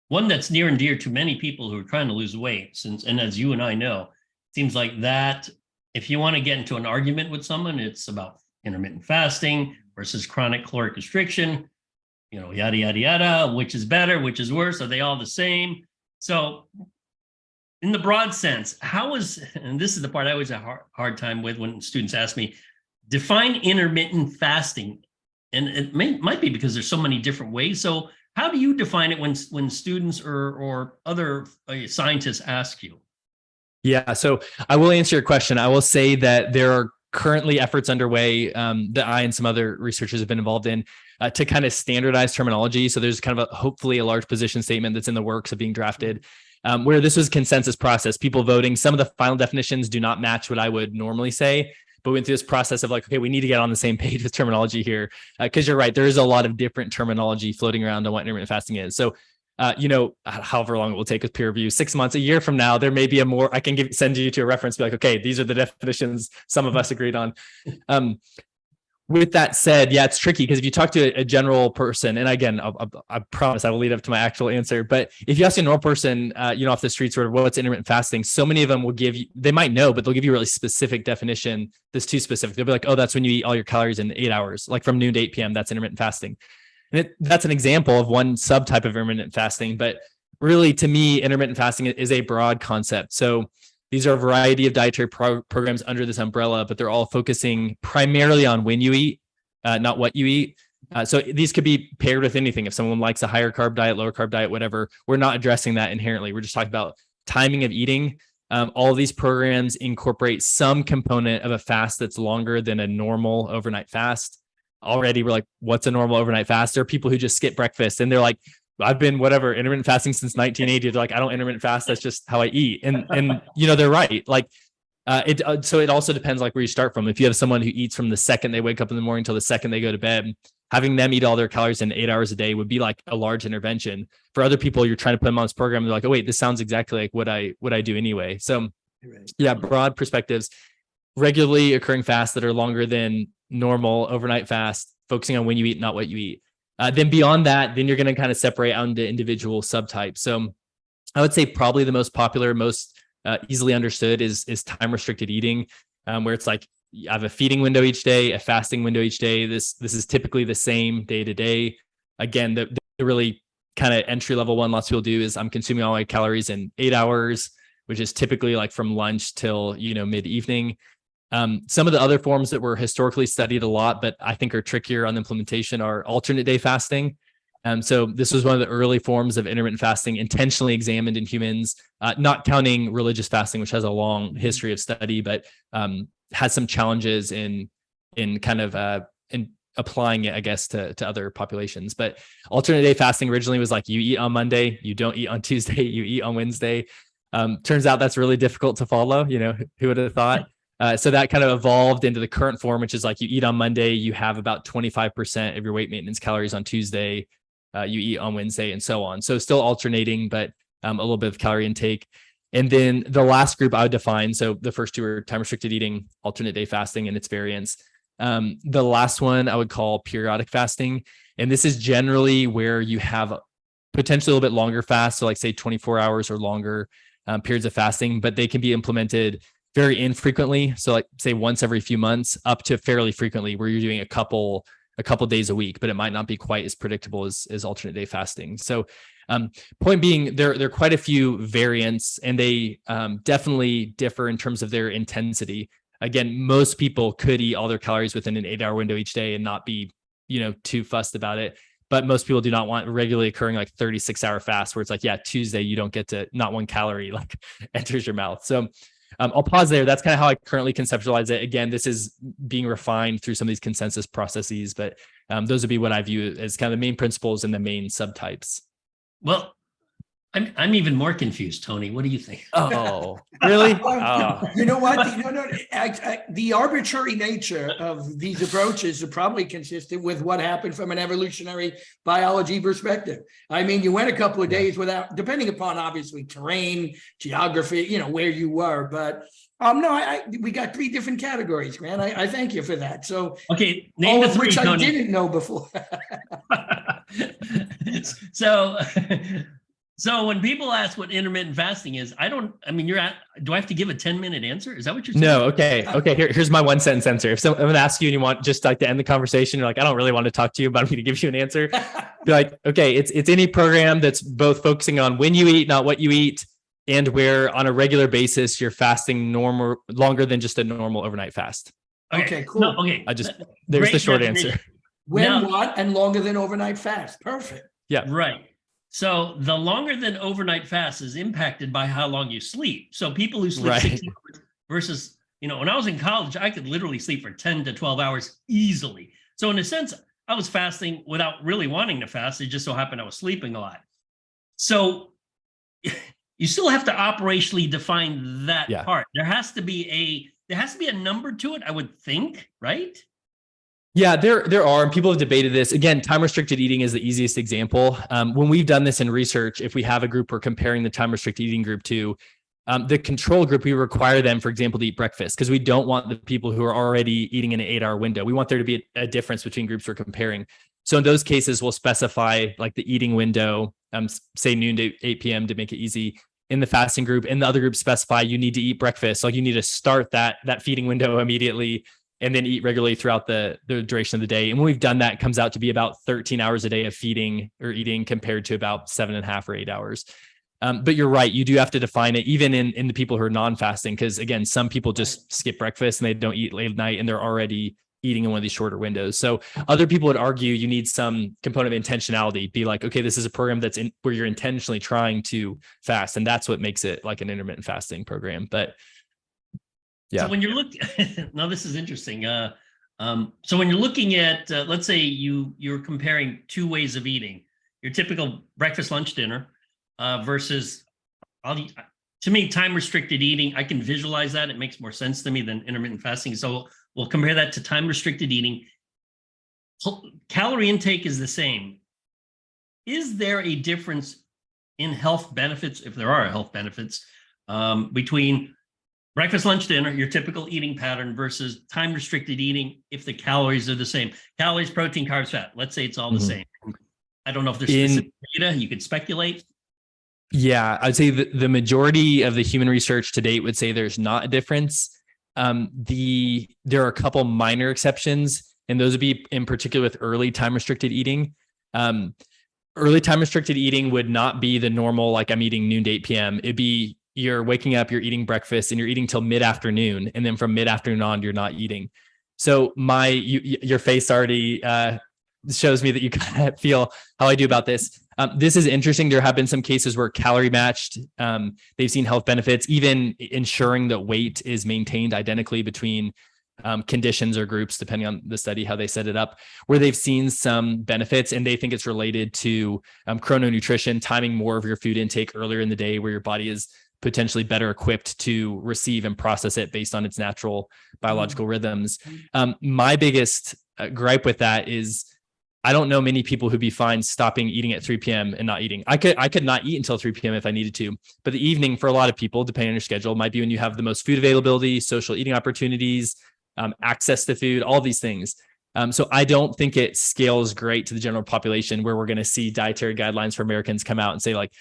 one that's near and dear to many people who are trying to lose weight. And as you and I know, it seems like that if you want to get into an argument with someone, it's about intermittent fasting versus chronic caloric restriction, yada, yada, yada, which is better, which is worse? Are they all the same? So in the broad sense, and this is the part I always have a hard time with when students ask me, define intermittent fasting. And it might be because there's so many different ways. So how do you define it when students or other scientists ask you? Yeah, so I will answer your question. I will say that there are currently efforts underway that I and some other researchers have been involved in to kind of standardize terminology. So there's kind of hopefully a large position statement that's in the works of being drafted, where this was a consensus process, people voting. Some of the final definitions do not match what I would normally say, but we went through this process of like, okay, we need to get on the same page with terminology here, because you're right, there is a lot of different terminology floating around on what intermittent fasting is. So however long it will take with peer review, 6 months, a year from now, there may be I can send you to a reference, be like, okay, these are the definitions some of us agreed on. With that said, yeah, it's tricky because if you talk to a general person, and again, I promise I will lead up to my actual answer, but if you ask a normal person, off the street, sort of what's intermittent fasting, so many of them will they might know, but they'll give you a really specific definition that's too specific. They'll be like, oh, that's when you eat all your calories in 8 hours, like from noon to 8 p.m., that's intermittent fasting. And that's an example of one subtype of intermittent fasting. But really, to me, intermittent fasting is a broad concept. So these are a variety of dietary programs under this umbrella, but they're all focusing primarily on when you eat, not what you eat. So these could be paired with anything. If someone likes a higher carb diet, lower carb diet, whatever, we're not addressing that inherently. We're just talking about timing of eating. All of these programs incorporate some component of a fast that's longer than a normal overnight fast. Already we're like, what's a normal overnight fast? There are people who just skip breakfast and they're like, I've been intermittent fasting since 1980. They're like, I don't intermittent fast. That's just how I eat. And they're right. Like, so it also depends like where you start from. If you have someone who eats from the second they wake up in the morning till the second they go to bed, having them eat all their calories in 8 hours a day would be like a large intervention. For other people, you're trying to put them on this program. They're like, oh wait, this sounds exactly like what I do anyway. So yeah, broad perspectives, regularly occurring fasts that are longer than normal overnight fast, focusing on when you eat, not what you eat. Then beyond that, then you're going to kind of separate out into individual subtypes. So I would say probably the most popular, most easily understood is time restricted eating, where it's like you have a feeding window each day, a fasting window each day. This is typically the same day to day. Again, the really kind of entry level one lots of people do is I'm consuming all my calories in 8 hours, which is typically like from lunch till mid evening. Some of the other forms that were historically studied a lot, but I think are trickier on implementation, are alternate day fasting. So this was one of the early forms of intermittent fasting intentionally examined in humans, not counting religious fasting, which has a long history of study, but has some challenges in kind of in applying it, I guess, to other populations. But alternate day fasting originally was like you eat on Monday, you don't eat on Tuesday, you eat on Wednesday. Turns out that's really difficult to follow. Who would have thought? So that kind of evolved into the current form, which is like you eat on Monday, you have about 25% of your weight maintenance calories on Tuesday, you eat on Wednesday, and so on. So still alternating, but a little bit of calorie intake. And then the last group I would define, so the first two are time restricted eating, alternate day fasting, and its variants. The last one I would call periodic fasting. And this is generally where you have potentially a little bit longer fast, so like say 24 hours or longer periods of fasting, but they can be implemented very infrequently. So like say once every few months up to fairly frequently, where you're doing a couple days a week, but it might not be quite as predictable as alternate day fasting. So point being, there are quite a few variants, and they definitely differ in terms of their intensity. Again, most people could eat all their calories within an 8 hour window each day and not be, too fussed about it. But most people do not want regularly occurring like 36-hour fast where it's like, yeah, Tuesday, you don't get to, not one calorie like enters your mouth. So I'll pause there. That's kind of how I currently conceptualize it. Again, this is being refined through some of these consensus processes, but those would be what I view as kind of the main principles and the main subtypes. Well, I'm even more confused, Tony. What do you think? Oh, really? You know what? The arbitrary nature of these approaches are probably consistent with what happened from an evolutionary biology perspective. I mean, you went a couple of days without, depending upon obviously terrain, geography, where you were, but no, we got 3 different categories, man. I thank you for that. So, okay, name the 3, which Tony. I didn't know before. So So when people ask what intermittent fasting is, do I have to give a 10-minute answer? Is that what you're saying? No. Okay. Here's my 1 sentence answer. If someone asks you and you want just like to end the conversation, you're like, I don't really want to talk to you, but I'm going to give you an answer. Be like, okay, it's any program that's both focusing on when you eat, not what you eat, and where on a regular basis you're fasting longer than just a normal overnight fast. Okay, cool. No, okay. There's the short answer. What and longer than overnight fast. Perfect. Yeah. Right. So the longer than overnight fast is impacted by how long you sleep. So people who sleep 6 hours versus, when I was in college, I could literally sleep for 10 to 12 hours easily. So in a sense, I was fasting without really wanting to fast. It just so happened I was sleeping a lot. So you still have to operationally define that part. There has to be a number to it, I would think, right? Yeah, there are, and people have debated this. Again, time-restricted eating is the easiest example. When we've done this in research, if we have a group we're comparing the time-restricted eating group to, the control group, we require them, for example, to eat breakfast because we don't want the people who are already eating in an 8-hour window. We want there to be a difference between groups we're comparing. So in those cases, we'll specify like the eating window, say noon to 8 p.m. to make it easy. In the fasting group, and the other groups specify you need to eat breakfast. Like you need to start that feeding window immediately and then eat regularly throughout the duration of the day. And when we've done that, it comes out to be about 13 hours a day of feeding or eating compared to about 7.5 or 8 hours. But you're right. You do have to define it even in the people who are non-fasting, because again, some people just skip breakfast and they don't eat late at night and they're already eating in one of these shorter windows. So other people would argue you need some component of intentionality. Be like, okay, this is a program that's where you're intentionally trying to fast. And that's what makes it like an intermittent fasting program. But yeah. So when you're looking, now this is interesting. So when you're looking at, let's say you're comparing two ways of eating, your typical breakfast, lunch, dinner versus, to me, time-restricted eating, I can visualize that. It makes more sense to me than intermittent fasting. So we'll compare that to time-restricted eating. Calorie intake is the same. Is there a difference in health benefits, if there are health benefits, between breakfast, lunch, dinner, your typical eating pattern versus time-restricted eating if the calories are the same? Calories, protein, carbs, fat. Let's say it's all the same. I don't know if there's specific data. You could speculate. Yeah, I'd say the majority of the human research to date would say there's not a difference. There are a couple minor exceptions, and those would be in particular with early time-restricted eating. Early time-restricted eating would not be the normal, like I'm eating noon to 8 p.m. It'd be you're waking up, you're eating breakfast, and you're eating till mid-afternoon, and then from mid-afternoon on, you're not eating. So your face already shows me that you kind of feel how I do about this. This is interesting. There have been some cases where calorie matched, they've seen health benefits, even ensuring that weight is maintained identically between conditions or groups, depending on the study, how they set it up, where they've seen some benefits, and they think it's related to chrononutrition, timing more of your food intake earlier in the day where your body is potentially better equipped to receive and process it based on its natural biological rhythms. My biggest gripe with that is I don't know many people who'd be fine stopping eating at 3 p.m. and not eating. I could not eat until 3 p.m. if I needed to, but the evening for a lot of people, depending on your schedule, might be when you have the most food availability, social eating opportunities, access to food, all these things. So I don't think it scales great to the general population where we're going to see dietary guidelines for Americans come out and say like,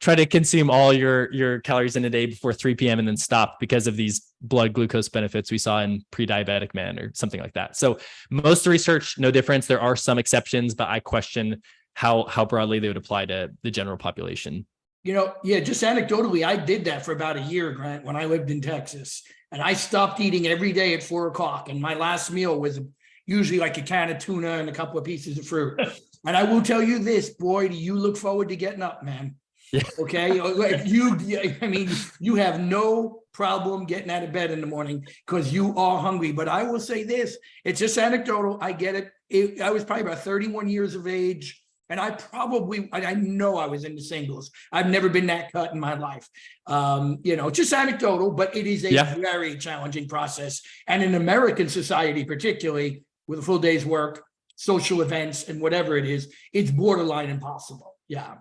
try to consume all your calories in a day before 3 p.m. and then stop because of these blood glucose benefits we saw in pre-diabetic men or something like that. So most of the research, no difference. There are some exceptions, but I question how broadly they would apply to the general population. Just anecdotally, I did that for about a year, Grant, when I lived in Texas, and I stopped eating every day at 4 o'clock. And my last meal was usually like a can of tuna and a couple of pieces of fruit. And I will tell you this, boy, do you look forward to getting up, man. Yeah. Okay. You have no problem getting out of bed in the morning because you are hungry. But I will say this, it's just anecdotal. I get it. I was probably about 31 years of age. And I know I was into singles. I've never been that cut in my life. Just anecdotal, but it is a very challenging process. And in American society, particularly with a full day's work, social events, and whatever it is, it's borderline impossible. Yeah.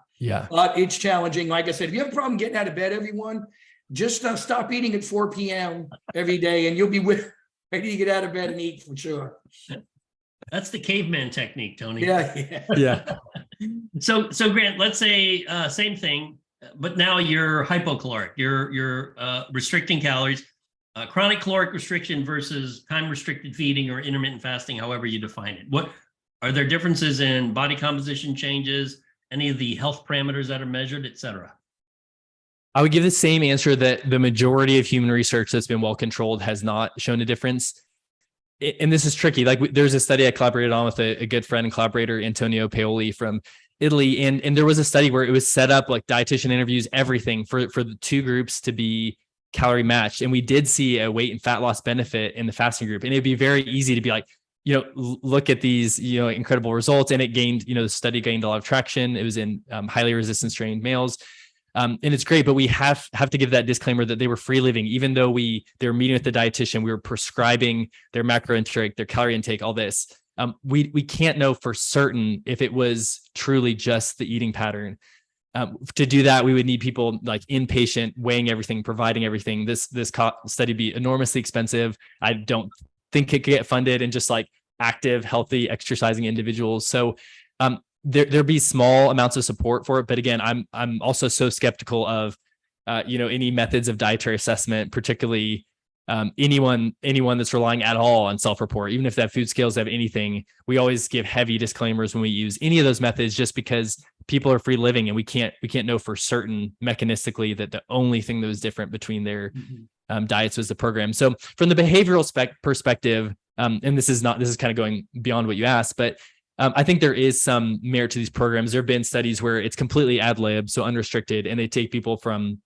But it's challenging. Like I said, if you have a problem getting out of bed, everyone, just stop eating at 4 p.m. every day, and you'll be ready to get out of bed and eat for sure. That's the caveman technique, Tony. Yeah. So Grant, let's say same thing, but now you're hypocaloric. You're restricting calories. Chronic caloric restriction versus time-restricted feeding or intermittent fasting, however you define it. What are there differences in body composition changes, any of the health parameters that are measured, et cetera? I would give the same answer that the majority of human research that's been well controlled has not shown a difference. And this is tricky. Like there's a study I collaborated on with a good friend and collaborator, Antonio Paoli from Italy. And there was a study where it was set up like dietitian interviews, everything for the two groups to be calorie matched. And we did see a weight and fat loss benefit in the fasting group. And it'd be very easy to be like, look at these, incredible results. And it gained, the study gained a lot of traction. It was in highly resistant strained males. And it's great, but we have to give that disclaimer that they were free living, even though they were meeting with the dietitian, we were prescribing their macro intake, their calorie intake, all this. We can't know for certain if it was truly just the eating pattern. To do that, we would need people like inpatient, weighing everything, providing everything. This study would be enormously expensive. I don't think it could get funded in just like active, healthy, exercising individuals. So there'd be small amounts of support for it. But again, I'm also so skeptical of any methods of dietary assessment, particularly anyone that's relying at all on self-report. Even if they have food scales, they have anything, we always give heavy disclaimers when we use any of those methods, just because people are free living and we can't know for certain mechanistically that the only thing that was different between their diets was the program. So from the behavioral perspective, and this is kind of going beyond what you asked, but I think there is some merit to these programs. There have been studies where it's completely ad lib, so unrestricted, and they take people from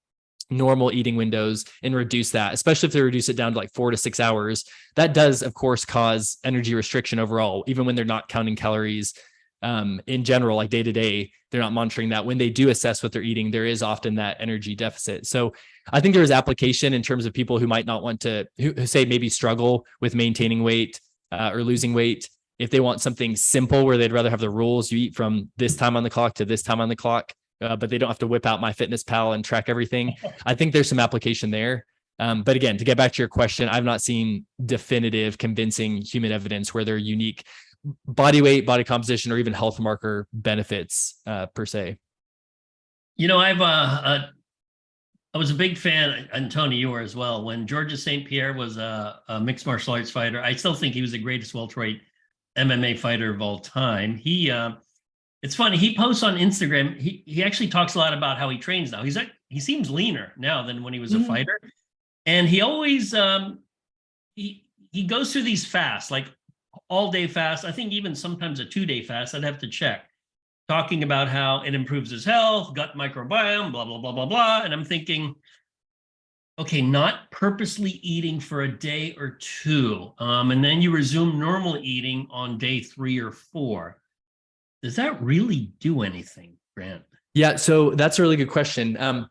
normal eating windows and reduce that, especially if they reduce it down to like 4 to 6 hours. That does, of course, cause energy restriction overall, even when they're not counting calories in general, like day to day, they're not monitoring that. When they do assess what they're eating, there is often that energy deficit. So I think there is application in terms of people who might not want to, who say maybe struggle with maintaining weight or losing weight. If they want something simple where they'd rather have the rules, you eat from this time on the clock to this time on the clock, but they don't have to whip out MyFitnessPal and track everything. I think there's some application there. But again, to get back to your question, I've not seen definitive, convincing human evidence where there are unique body weight, body composition, or even health marker benefits per se. I was a big fan, and Tony, you were as well, when Georges St. Pierre was a mixed martial arts fighter. I still think he was the greatest welterweight MMA fighter of all time. It's funny, he posts on Instagram, he actually talks a lot about how he trains now. He seems leaner now than when he was a fighter. And he always he goes through these fasts, like all day fast. I think even sometimes a 2-day fast, I'd have to check, talking about how it improves his health, gut microbiome, blah, blah, blah, blah, blah. And I'm thinking, okay, not purposely eating for a day or two, and then you resume normal eating on day 3 or 4. Does that really do anything, Grant? Yeah, so that's a really good question. And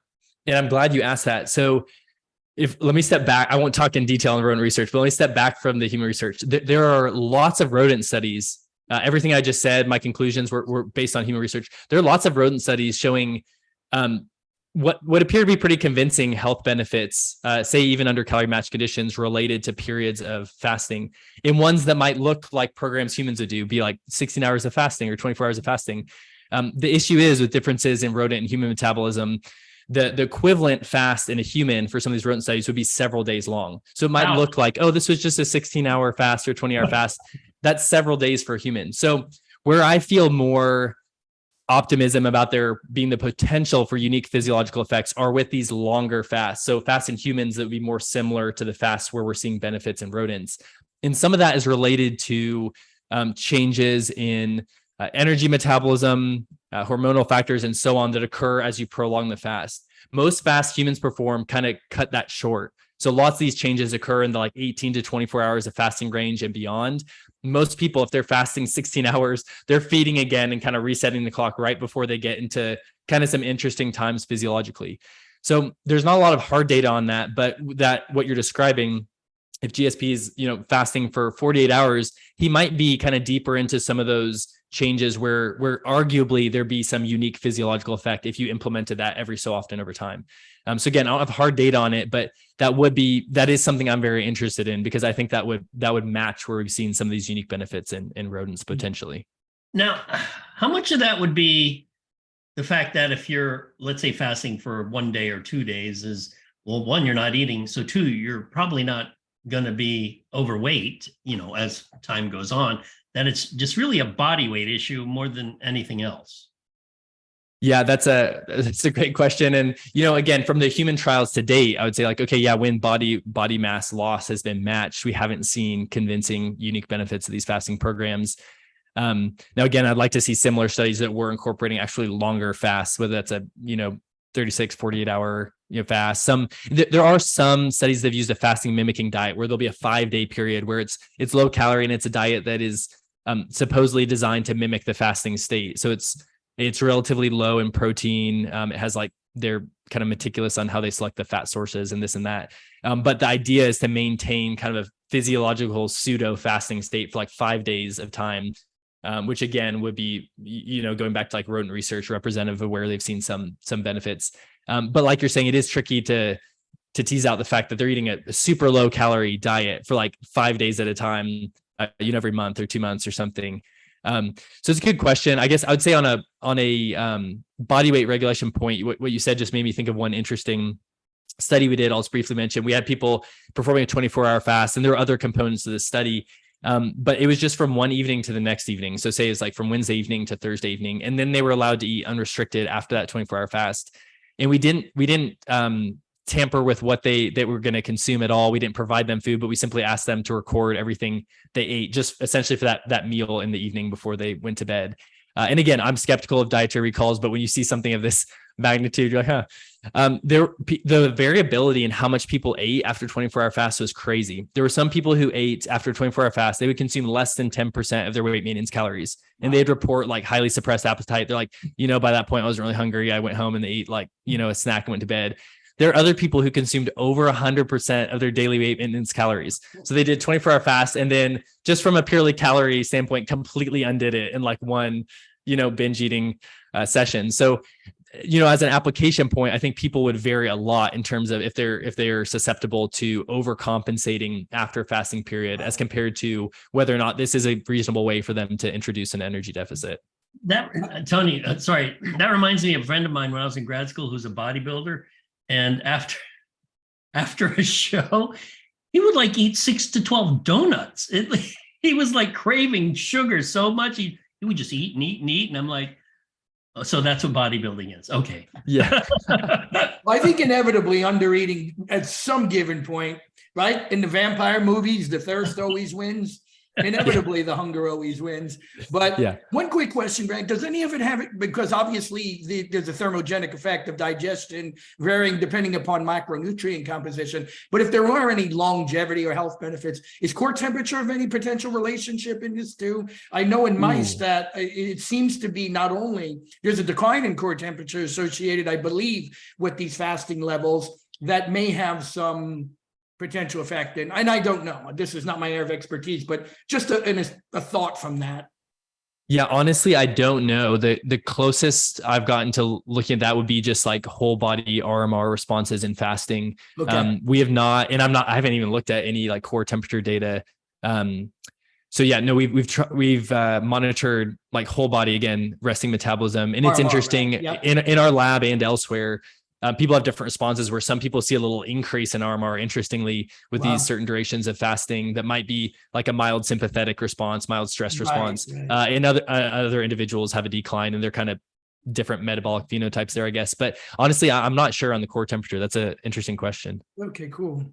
I'm glad you asked that. So let me step back. I won't talk in detail on rodent research, but let me step back from the human research. There are lots of rodent studies. Everything I just said, my conclusions were based on human research. There are lots of rodent studies showing what appear to be pretty convincing health benefits, say even under calorie match conditions related to periods of fasting, in ones that might look like programs humans would do, be like 16 hours of fasting or 24 hours of fasting. The issue is with differences in rodent and human metabolism, the equivalent fast in a human for some of these rodent studies would be several days long. So it might look like, oh, this was just a 16-hour fast or 20-hour fast. That's several days for a human. So where I feel more optimism about there being the potential for unique physiological effects are with these longer fasts. So fasts in humans that would be more similar to the fasts where we're seeing benefits in rodents. And some of that is related to changes in energy metabolism, hormonal factors, and so on that occur as you prolong the fast. Most fasts humans perform kind of cut that short. So lots of these changes occur in the like 18 to 24 hours of fasting range and beyond. Most people, if they're fasting 16 hours, they're feeding again and kind of resetting the clock right before they get into kind of some interesting times physiologically. So there's not a lot of hard data on that, but what you're describing, if GSP is, fasting for 48 hours, he might be kind of deeper into some of those changes where arguably there'd be some unique physiological effect if you implemented that every so often over time. So again, I don't have hard data on it, but that is something I'm very interested in, because I think that would match where we've seen some of these unique benefits in rodents potentially. Now, how much of that would be the fact that if you're, let's say, fasting for 1 day or 2 days is, well, one, you're not eating. So two, you're probably not going to be overweight, as time goes on, that it's just really a body weight issue more than anything else. Yeah, that's a great question. And, again, from the human trials to date, I would say okay, yeah, when body mass loss has been matched, we haven't seen convincing unique benefits of these fasting programs. Now, again, I'd like to see similar studies that were incorporating actually longer fasts, whether that's a, 36, 48 hour, fast. There are some studies that have used a fasting mimicking diet where there'll be a 5-day period where it's low calorie and it's a diet that is supposedly designed to mimic the fasting state. So it's relatively low in protein. It has they're kind of meticulous on how they select the fat sources and this and that. But the idea is to maintain kind of a physiological pseudo fasting state for 5 days of time, which again would be, going back to rodent research representative of where they've seen some benefits. But like you're saying, it is tricky to tease out the fact that they're eating a super low calorie diet for 5 days at a time, every month or 2 months or something. So it's a good question. I guess I would say on a body weight regulation point, what you said just made me think of one interesting study we did. I'll just briefly mention. We had people performing a 24-hour fast, and there were other components to the study. But it was just from one evening to the next evening. So say it's from Wednesday evening to Thursday evening, and then they were allowed to eat unrestricted after that 24-hour fast. And we didn't tamper with what they were going to consume at all. We didn't provide them food, but we simply asked them to record everything they ate, just essentially for that meal in the evening before they went to bed. And again, I'm skeptical of dietary recalls, but when you see something of this magnitude, you're like, the variability in how much people ate after 24-hour fast was crazy. There were some people who ate after 24-hour fast, they would consume less than 10% of their weight maintenance calories. And they'd report highly suppressed appetite. They're by that point, I wasn't really hungry. I went home and they ate a snack and went to bed. There are other people who consumed over 100% of their daily weight maintenance calories. So they did 24-hour fast, and then just from a purely calorie standpoint, completely undid it in one, binge eating session. So, as an application point, I think people would vary a lot in terms of if they're susceptible to overcompensating after a fasting period as compared to whether or not this is a reasonable way for them to introduce an energy deficit. Tony, sorry, that reminds me of a friend of mine when I was in grad school who's a bodybuilder. And after a show, he would eat 6 to 12 donuts. He was craving sugar so much. He would just eat and eat and eat. And I'm like, oh, so that's what bodybuilding is. Okay. Yeah. Well, I think inevitably undereating at some given point, right? In the vampire movies, the thirst always wins. Inevitably, the hunger always wins. But one quick question, Greg, does any of it have it? Because obviously there's a thermogenic effect of digestion varying depending upon macronutrient composition. But if there are any longevity or health benefits, is core temperature of any potential relationship in this too? I know in mice that it seems to be not only there's a decline in core temperature associated, I believe, with these fasting levels that may have some potential effect. And I don't know, this is not my area of expertise, but just a thought from that. Yeah, honestly, I don't know. The closest I've gotten to looking at that would be just whole body RMR responses in fasting. Okay. We have not, and I haven't even looked at any core temperature data. So yeah, no, we've monitored whole body, again, resting metabolism, and it's RMR, interesting, right? Yep. in our lab and elsewhere. People have different responses where some people see a little increase in RMR, interestingly, with these certain durations of fasting that might be a mild sympathetic response, mild stress response. Right. And other individuals have a decline, and they're kind of different metabolic phenotypes there, I guess. But honestly, I'm not sure on the core temperature. That's an interesting question. Okay, cool.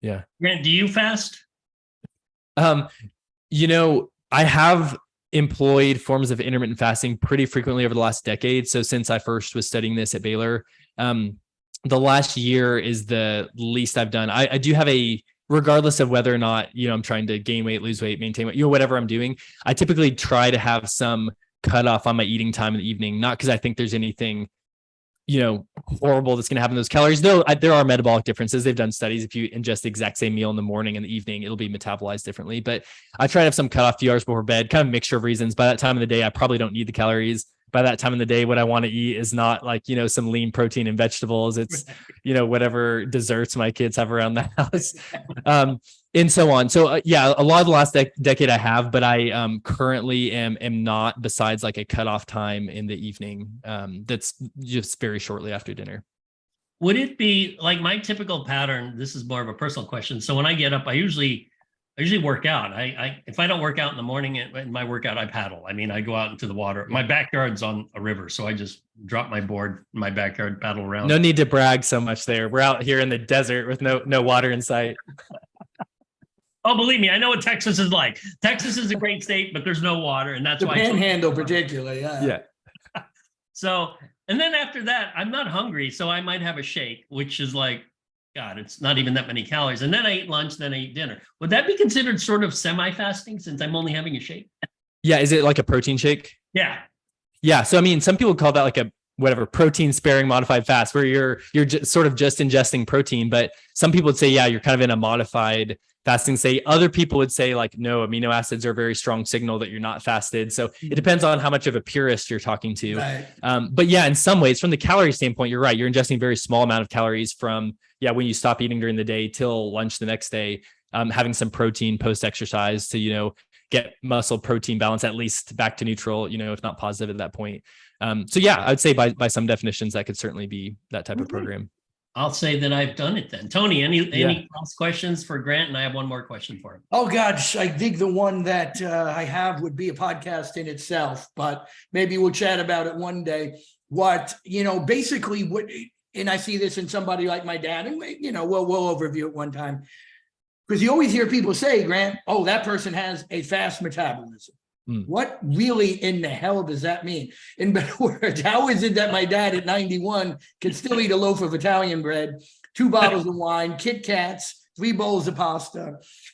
Yeah. Grant, do you fast? I have employed forms of intermittent fasting pretty frequently over the last decade. So since I first was studying this at Baylor, the last year is the least I've done. I do have regardless of whether or not, I'm trying to gain weight, lose weight, maintain weight, whatever I'm doing, I typically try to have some cutoff on my eating time in the evening, not because I think there's anything, horrible that's going to happen to those calories. Though there are metabolic differences. They've done studies. If you ingest the exact same meal in the morning and the evening, it'll be metabolized differently. But I try to have some cutoff few hours before bed, kind of a mixture of reasons. By that time of the day, I probably don't need the calories. by that time of the day, what I want to eat is not like, some lean protein and vegetables. It's, whatever desserts my kids have around the house. And so on. So yeah, a lot of the last decade I have, but I currently am not, besides like a cutoff time in the evening. That's just very shortly after dinner. Would it be like my typical pattern? This is more of a personal question. So when I get up, I usually work out. If I don't work out in the morning in my workout, I paddle. I mean, I go out into the water. My backyard's on a river, so I just drop my board in my backyard, paddle around. No need to brag so much there. We're out here in the desert with no water in sight. Oh, believe me, I know what Texas is like. Texas is a great state, but there's no water, and that's the why Panhandle particularly. Yeah. So, and then after that, I'm not hungry, so I might have a shake, which is like, God, it's not even that many calories. And then I eat lunch, then I eat dinner. Would that be considered sort of semi-fasting since I'm only having a shake? Yeah. Is it like a protein shake? Yeah. Yeah. So, I mean, some people call that like a protein sparing modified fast, where you're sort of just ingesting protein. But some people would say, yeah, you're kind of in a modified fasting state. Other people would say like, no, amino acids are a very strong signal that you're not fasted. So it depends on how much of a purist you're talking to. Right. But yeah, in some ways, from the calorie standpoint, you're right. You're ingesting a very small amount of calories from, when you stop eating during the day till lunch the next day, having some protein post-exercise to, get muscle protein balance at least back to neutral, if not positive at that point. So yeah, I would say by some definitions, that could certainly be that type of program. I'll say that I've done it then. Tony, any last questions for Grant? And I have one more question for him. Oh gosh, I think the one that I have would be a podcast in itself, but maybe we'll chat about it one day. Basically what, and I see this in somebody like my dad, and we'll overview it one time. Because you always hear people say, Grant, oh, that person has a fast metabolism. What really in the hell does that mean? In better words, how is it that my dad at 91 can still eat a loaf of Italian bread, 2 bottles of wine, Kit Kats, 3 bowls of pasta,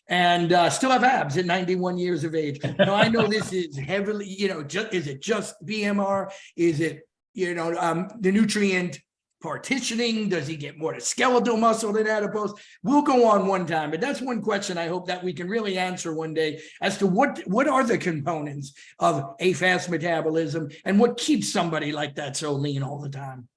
and still have abs at 91 years of age? Now, I know this is heavily, is it just BMR? Is it, the nutrient partitioning? Does he get more to skeletal muscle than adipose? We'll go on one time, but that's one question I hope that we can really answer one day as to what are the components of a fast metabolism and what keeps somebody like that so lean all the time.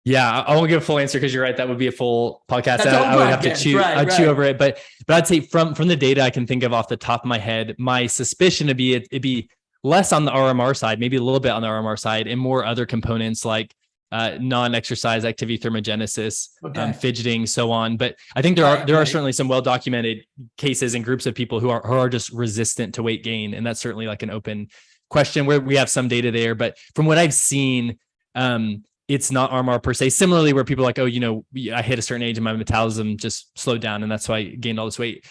Yeah, I won't give a full answer because you're right. That would be a full podcast. I would have to chew over it. But I'd say from the data I can think of off the top of my head, my suspicion would be it'd be less on the RMR side, maybe a little bit on the RMR side, and more other components like non-exercise activity thermogenesis, fidgeting, so on. But I think there are certainly some well-documented cases and groups of people who are just resistant to weight gain. And that's certainly like an open question where we have some data there. But from what I've seen, it's not RMR per se. Similarly, where people are like, oh, I hit a certain age and my metabolism just slowed down and that's why I gained all this weight.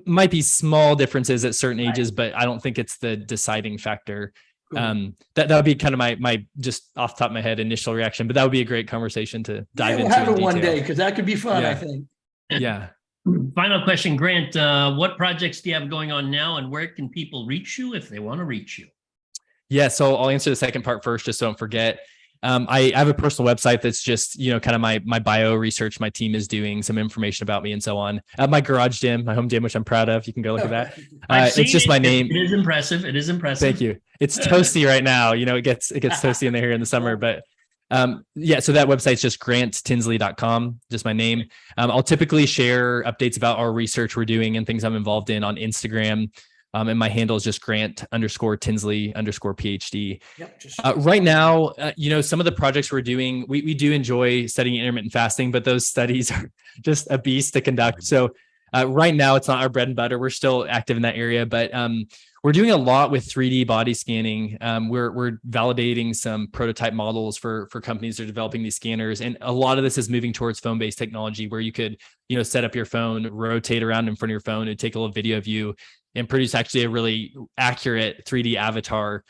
Might be small differences at certain ages, but I don't think it's the deciding factor. Cool. That would be kind of my just off the top of my head initial reaction, but that would be a great conversation to dive into. We'll have it one day because that could be fun. I think. Yeah. Final question, Grant. What projects do you have going on now, and where can people reach you if they want to reach you? Yeah, so I'll answer the second part first, just so I don't forget. I have a personal website that's just, kind of my bio research my team is doing, some information about me and so on. I have my garage gym, my home gym, which I'm proud of. You can go look at that. It's just my name. It is impressive. Thank you. It's toasty right now. It gets toasty in there here in the summer, but so that website's just granttinsley.com, just my name. I'll typically share updates about our research we're doing and things I'm involved in on Instagram. And my handle is just Grant_Tinsley_Ph.D. Yep, right now, some of the projects we're doing, we do enjoy studying intermittent fasting, but those studies are just a beast to conduct. So right now, it's not our bread and butter. We're still active in that area, but we're doing a lot with 3D body scanning. We're validating some prototype models for companies that are developing these scanners. And a lot of this is moving towards phone-based technology where you could, set up your phone, rotate around in front of your phone and take a little video of you and produce actually a really accurate 3D avatar.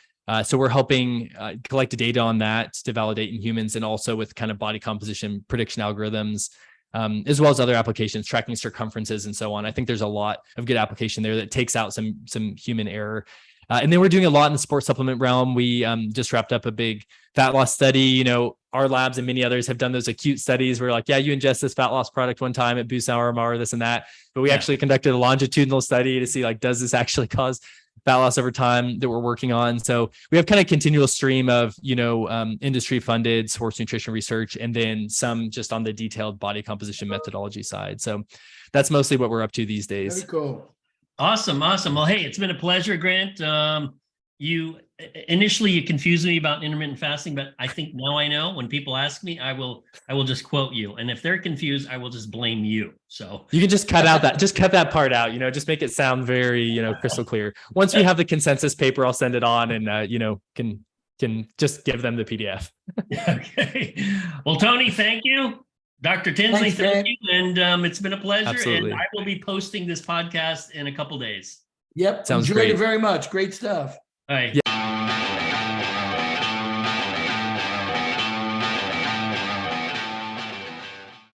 So we're helping collect data on that to validate in humans and also with kind of body composition prediction algorithms, as well as other applications, tracking circumferences and so on. I think there's a lot of good application there that takes out some human error. And then we're doing a lot in the sports supplement realm. We just wrapped up a big fat loss study. Our labs and many others have done those acute studies where like, yeah, you ingest this fat loss product one time, it boosts RMR, this and that. But we actually conducted a longitudinal study to see like, does this actually cause fat loss over time that we're working on. So we have kind of continual stream of, industry funded sports nutrition research, and then some just on the detailed body composition methodology side. So that's mostly what we're up to these days. Very cool. Awesome. Well, hey, it's been a pleasure, Grant. You confused me about intermittent fasting, but I think now I know. When people ask me, I will just quote you. And if they're confused, I will just blame you. So you can just cut that part out, just make it sound very, crystal clear. Once we have the consensus paper, I'll send it on and, can just give them the PDF. Okay. Well, Tony, thank you. Dr. Tinsley, thank you. And it's been a pleasure. Absolutely. And I will be posting this podcast in a couple days. Yep. Sounds Enjoyed great. it very much. Great stuff. All right. Yeah.